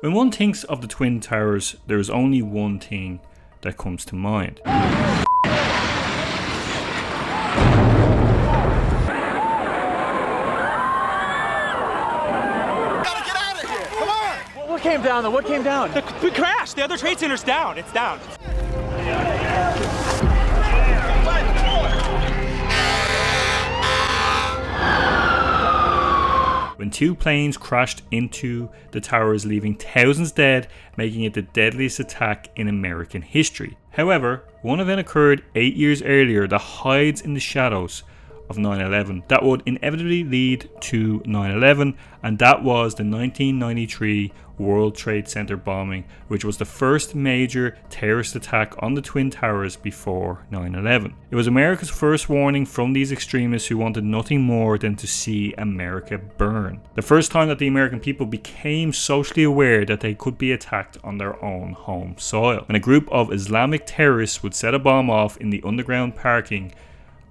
When one thinks of the Twin Towers, there is only one thing that comes to mind. What came down though? What came down? We crashed. The other trade center's down. It's down. When two planes crashed into the towers, leaving thousands dead, making it the deadliest attack in American history. However, one event occurred 8 years earlier that hides in the shadows of 9/11 that would inevitably lead to 9/11, and that was the 1993 World Trade Center bombing, which was the first major terrorist attack on the Twin Towers before 9/11. It was America's first warning from these extremists who wanted nothing more than to see America burn. The first time that the American people became socially aware that they could be attacked on their own home soil, when a group of Islamic terrorists would set a bomb off in the underground parking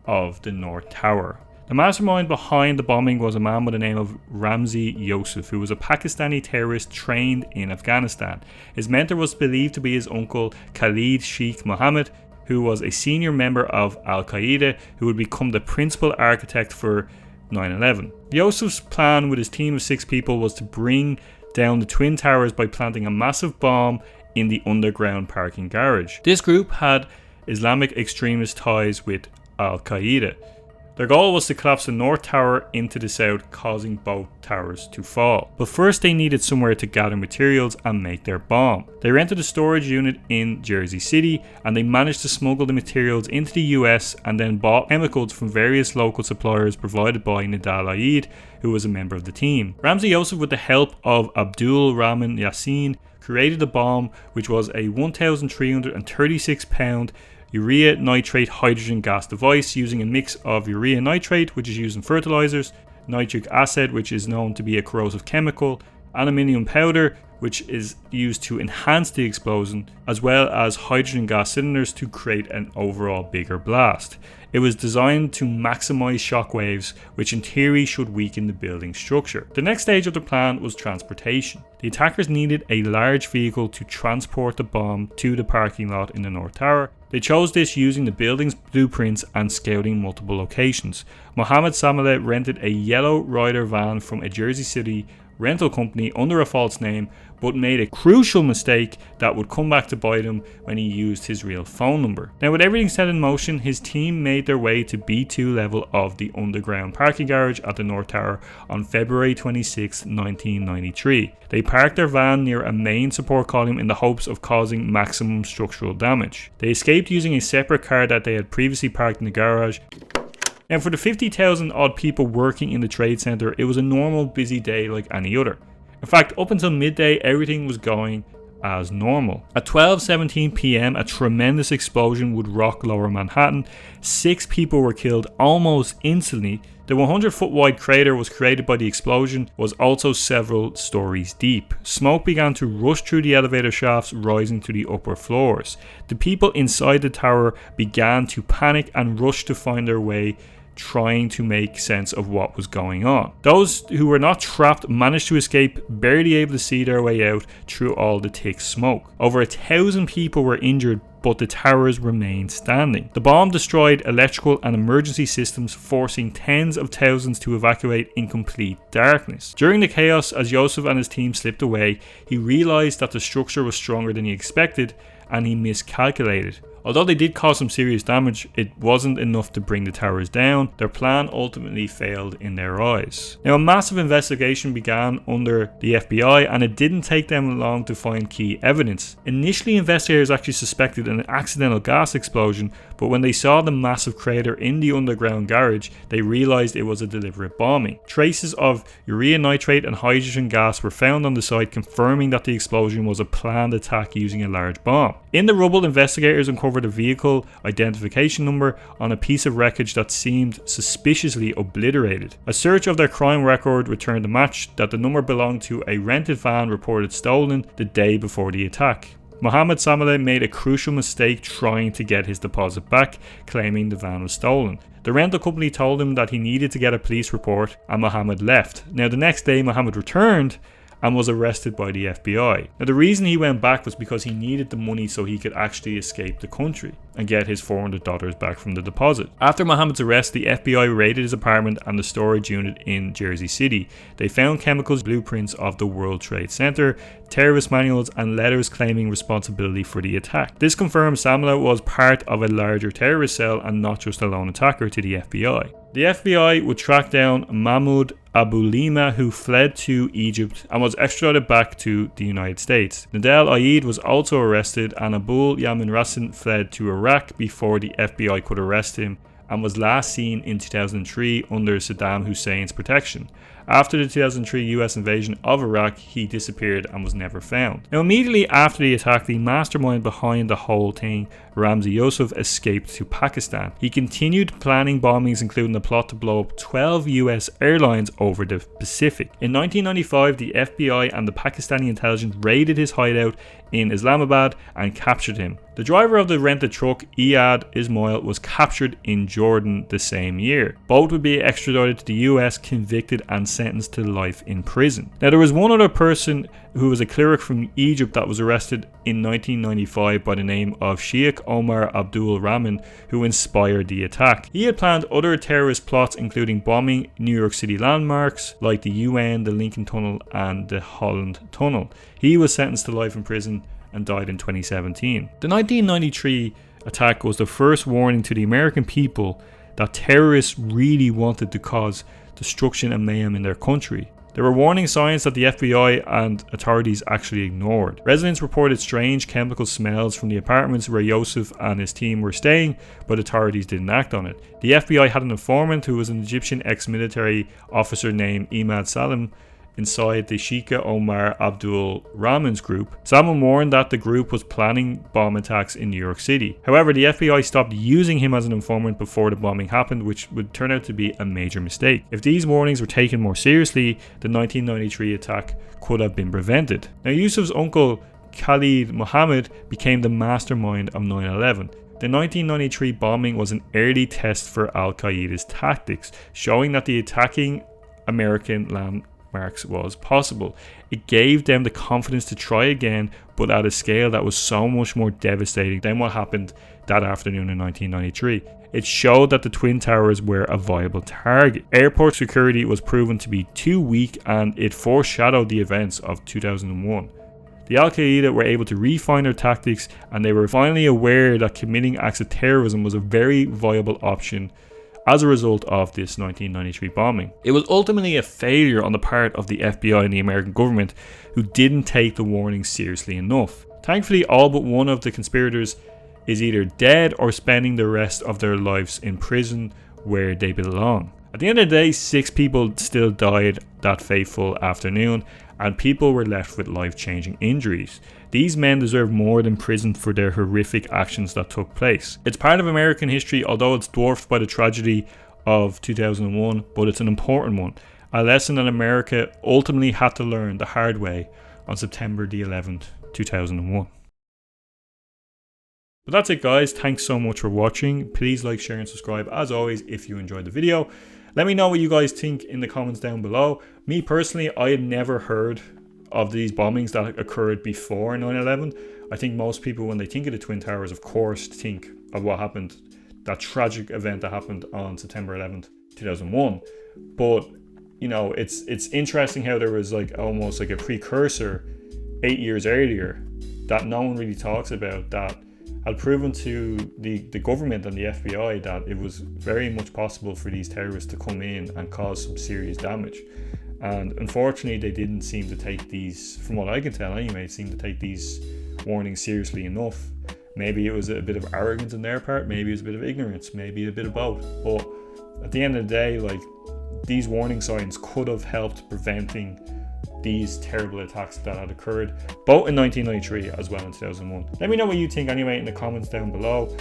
of the North Tower. The mastermind behind the bombing was a man by the name of Ramzi Yousef, who was a Pakistani terrorist trained in Afghanistan. His mentor was believed to be his uncle Khalid Sheikh Mohammed, who was a senior member of Al-Qaeda, who would become the principal architect for 9/11. Yousef's plan with his team of 6 people was to bring down the Twin Towers by planting a massive bomb in the underground parking garage. This group had Islamic extremist ties with Al-Qaeda. Their goal was to collapse the North Tower into the south, causing both towers to fall. But first they needed somewhere to gather materials and make their bomb. They rented a storage unit in Jersey City, and they managed to smuggle the materials into the US and then bought chemicals from various local suppliers provided by Nidal Aid, who was a member of the team. Ramzi Yousef, with the help of Abdul Rahman Yassin, created the bomb, which was a 1,336 pound urea nitrate hydrogen gas device using a mix of urea nitrate, which is used in fertilizers, nitric acid, which is known to be a corrosive chemical, aluminium powder, which is used to enhance the explosion, as well as hydrogen gas cylinders to create an overall bigger blast. It was designed to maximize shock waves, which in theory should weaken the building structure. The next stage of the plan was transportation. The attackers needed a large vehicle to transport the bomb to the parking lot in the North Tower. They chose this using the building's blueprints and scouting multiple locations. Mohammed Samaleh rented a yellow Ryder van from a Jersey City rental company under a false name, but made a crucial mistake that would come back to bite him when he used his real phone number. Now, with everything set in motion, his team made their way to B2 level of the underground parking garage at the North Tower on February 26, 1993. They parked their van near a main support column in the hopes of causing maximum structural damage. They escaped using a separate car that they had previously parked in the garage. Now, for the 50,000 odd people working in the trade center, it was a normal busy day like any other. In fact, up until midday, everything was going as normal. At 12:17 p.m, a tremendous explosion would rock lower Manhattan. 6 people were killed almost instantly. The 100-foot wide crater was created by the explosion, was also several stories deep. Smoke began to rush through the elevator shafts, rising to the upper floors. The people inside the tower began to panic and rush to find their way, trying to make sense of what was going on. Those who were not trapped managed to escape, barely able to see their way out through all the thick smoke. Over 1,000 people were injured, but the towers remained standing. The bomb destroyed electrical and emergency systems, forcing tens of thousands to evacuate in complete darkness. During the chaos, as Yousef and his team slipped away, he realized that the structure was stronger than he expected, and he miscalculated. Although they did cause some serious damage, it wasn't enough to bring the towers down. Their plan ultimately failed in their eyes. Now, a massive investigation began under the FBI, and it didn't take them long to find key evidence. Initially, investigators actually suspected an accidental gas explosion, but when they saw the massive crater in the underground garage, they realized it was a deliberate bombing. Traces of urea nitrate and hydrogen gas were found on the site, confirming that the explosion was a planned attack using a large bomb. In the rubble, investigators uncovered a vehicle identification number on a piece of wreckage that seemed suspiciously obliterated. A search of their crime record returned a match that the number belonged to a rented van reported stolen the day before the attack. Mohammed Samaleh made a crucial mistake trying to get his deposit back, claiming the van was stolen. The rental company told him that he needed to get a police report, and Mohammed left. Now, the next day, Mohammed returned and was arrested by the FBI. Now, the reason he went back was because he needed the money so he could actually escape the country and get his $400 back from the deposit. After Mohammed's arrest, the FBI raided his apartment and the storage unit in Jersey City. They found chemicals, blueprints of the World Trade Center, terrorist manuals, and letters claiming responsibility for the attack. This confirmed Samla was part of a larger terrorist cell and not just a lone attacker to the FBI. The FBI would track down Mahmoud Abulima, who fled to Egypt and was extradited back to the United States. Nadal Ayed was also arrested, and Abul Yamin Rassin fled to Iraq before the FBI could arrest him, and was last seen in 2003 under Saddam Hussein's protection. After the 2003 US invasion of Iraq, he disappeared and was never found. Now, immediately after the attack, the mastermind behind the whole thing, Ramzi Yousef, escaped to Pakistan. He continued planning bombings, including the plot to blow up 12 US airlines over the Pacific. In 1995, the FBI and the Pakistani intelligence raided his hideout in Islamabad and captured him. The driver of the rented truck, Iyad Ismail, was captured in Jordan the same year. Both would be extradited to the US, convicted and sentenced to life in prison. Now, there was one other person who was a cleric from Egypt that was arrested in 1995 by the name of Sheikh Omar Abdul Rahman, who inspired the attack. He had planned other terrorist plots, including bombing New York City landmarks like the UN, the Lincoln Tunnel and the Holland Tunnel. He was sentenced to life in prison and died in 2017. The 1993 attack was the first warning to the American people that terrorists really wanted to cause destruction and mayhem in their country. There were warning signs that the FBI and authorities actually ignored. Residents reported strange chemical smells from the apartments where Yousef and his team were staying, but authorities didn't act on it. The FBI had an informant who was an Egyptian ex-military officer named Imad Salim inside the Sheikh Omar Abdul Rahman's group. Salman warned that the group was planning bomb attacks in New York City. However, the FBI stopped using him as an informant before the bombing happened, which would turn out to be a major mistake. If these warnings were taken more seriously, the 1993 attack could have been prevented. Now, Yusuf's uncle Khalid Mohammed became the mastermind of 9/11. The 1993 bombing was an early test for Al-Qaeda's tactics, showing that the attacking American landmarks was possible. It gave them the confidence to try again, but at a scale that was so much more devastating than what happened that afternoon in 1993. It showed that the Twin Towers were a viable target. Airport security was proven to be too weak, and it foreshadowed the events of 2001. The Al-Qaeda were able to refine their tactics, and they were finally aware that committing acts of terrorism was a very viable option as a result of this 1993 bombing. It was ultimately a failure on the part of the FBI and the American government, who didn't take the warning seriously enough. Thankfully, all but one of the conspirators is either dead or spending the rest of their lives in prison where they belong. At the end of the day, 6 people still died that fateful afternoon, and people were left with life-changing injuries. These men deserve more than prison for their horrific actions that took place. It's part of American history, although it's dwarfed by the tragedy of 2001, but it's an important one. A lesson that America ultimately had to learn the hard way on September the 11th, 2001. But that's it, guys. Thanks so much for watching. Please like, share and subscribe as always if you enjoyed the video. Let me know what you guys think in the comments down below. Me personally, I had never heard of these bombings that occurred before 9/11. I think most people, when they think of the Twin Towers, of course think of what happened, that tragic event that happened on September 11th, 2001. But, you know, it's interesting how there was like almost like a precursor 8 years earlier that no one really talks about, that had proven to the government and the FBI that it was very much possible for these terrorists to come in and cause some serious damage. And unfortunately, they didn't seem to take these, from what I can tell anyway, seem to take these warnings seriously enough. Maybe it was a bit of arrogance on their part, maybe it was a bit of ignorance, maybe a bit of both. But at the end of the day, like, these warning signs could have helped preventing these terrible attacks that had occurred both in 1993 as well in 2001. Let me know what you think anyway in the comments down below.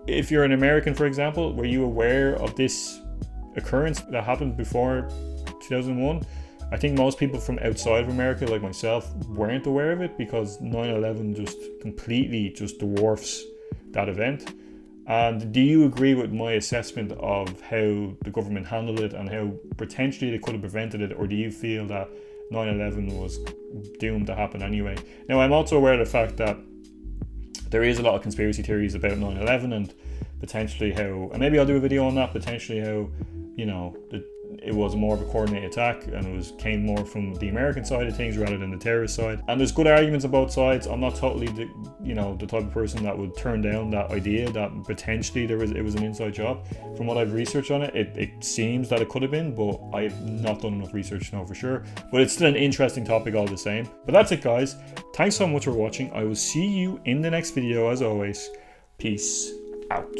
If you're an American, for example, were you aware of this occurrence that happened before 2001? I think most people from outside of America, like myself, weren't aware of it because 9/11 just completely just dwarfs that event. And do you agree with my assessment of how the government handled it and how potentially they could have prevented it, or do you feel that 9/11 was doomed to happen anyway. Now, I'm also aware of the fact that there is a lot of conspiracy theories about 9/11 and potentially how, and maybe I'll do a video on that, potentially how, you know, it was more of a coordinated attack and came more from the American side of things rather than the terrorist side. And there's good arguments on both sides. I'm not totally the type of person that would turn down that idea that potentially it was an inside job. From what I've researched on it, it seems that it could have been, but I've not done enough research to know for sure. But it's still an interesting topic all the same. But that's it, guys. Thanks so much for watching. I will see you in the next video as always. Peace out.